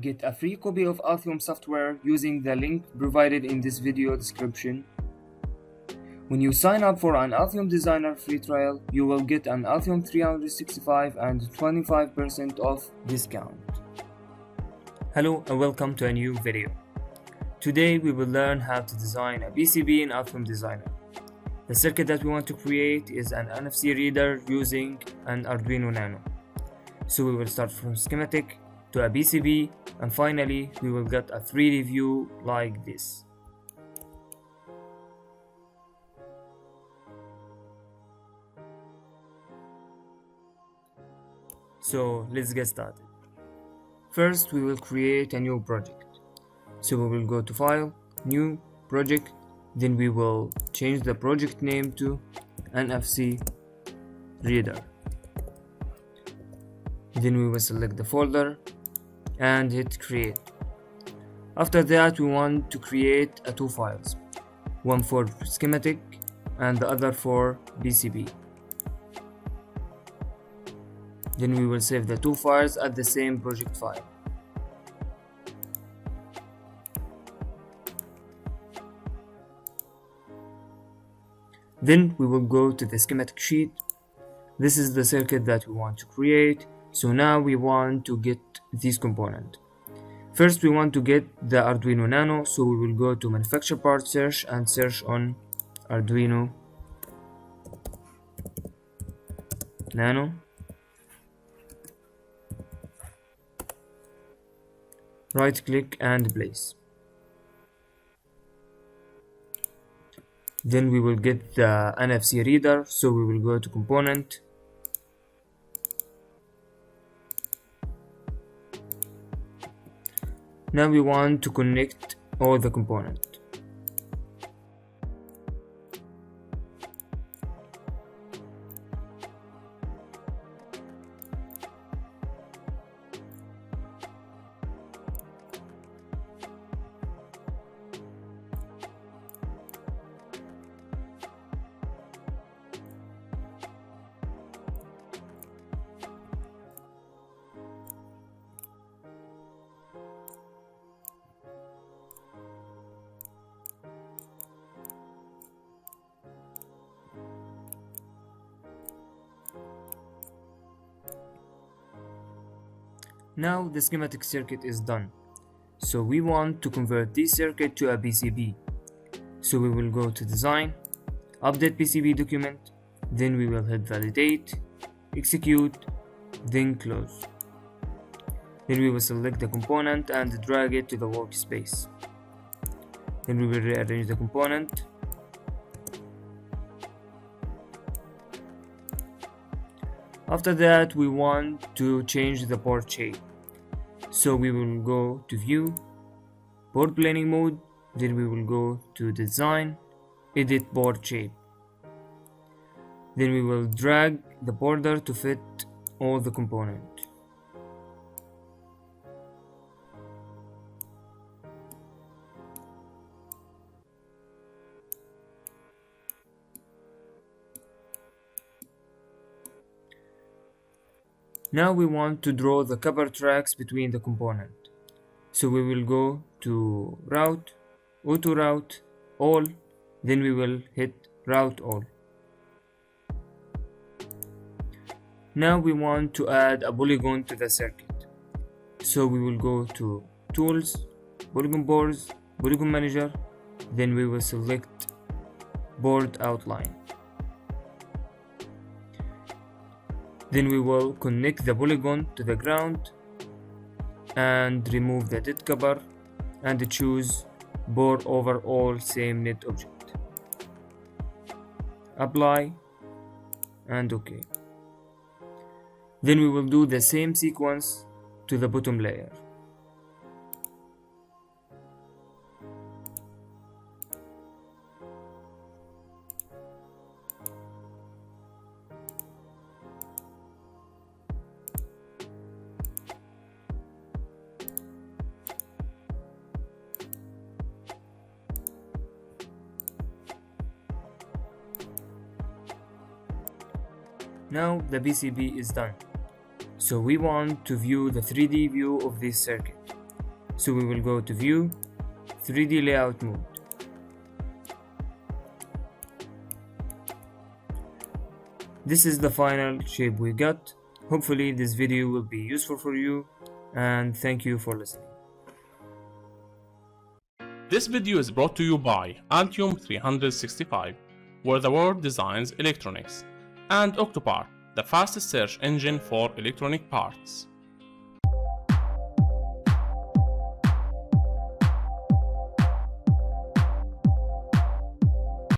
Get a free copy of Altium software using the link provided in this video description. When you sign up for an Altium Designer free trial, you will get an Altium 365 and 25% off discount. Hello and welcome to a new video. Today we will learn how to design a PCB in Altium Designer. The circuit that we want to create is an NFC reader using an Arduino Nano. So we will start from schematic to a PCB, and finally we will get a 3D view like this. So let's get started. First we will create a new project. So we will go to File, New, Project, then we will change the project name to NFC Reader. Then we will select the folder and hit create. After that we want to create two files, one for schematic and the other for PCB. Then we will save the two files at the same project file. Then we will go to the schematic sheet. This is the circuit that we want to create. So now we want to get this component. First we want to get the Arduino Nano, so we will go to manufacture part search and search on Arduino Nano. Right click and place. Then we will get the NFC reader, so we will go to component. Now we want to connect all the components. Now the schematic circuit is done. So we want to convert this circuit to a PCB. So we will go to design, update PCB document, then we will hit validate, execute, then close. Then we will select the component and drag it to the workspace. Then we will rearrange the component. After that we want to change the board shape. So we will go to view, board planning mode, then we will go to design, edit board shape. Then we will drag the border to fit all the components. Now we want to draw the cover tracks between the component. So we will go to route, auto route, all, then we will hit route all. Now we want to add a polygon to the circuit. So we will go to tools, polygon boards, polygon manager, then we will select board outline. Then we will connect the polygon to the ground and remove the dead cover and choose bore over all same net object. Apply and OK. Then we will do the same sequence to the bottom layer. Now the PCB is done. So we want to view the 3D view of this circuit. So we will go to View, 3D Layout Mode. This is the final shape we got. Hopefully this video will be useful for you, and thank you for listening. This video is brought to you by Altium 365, where the world designs electronics, and Octopart, the fastest search engine for electronic parts.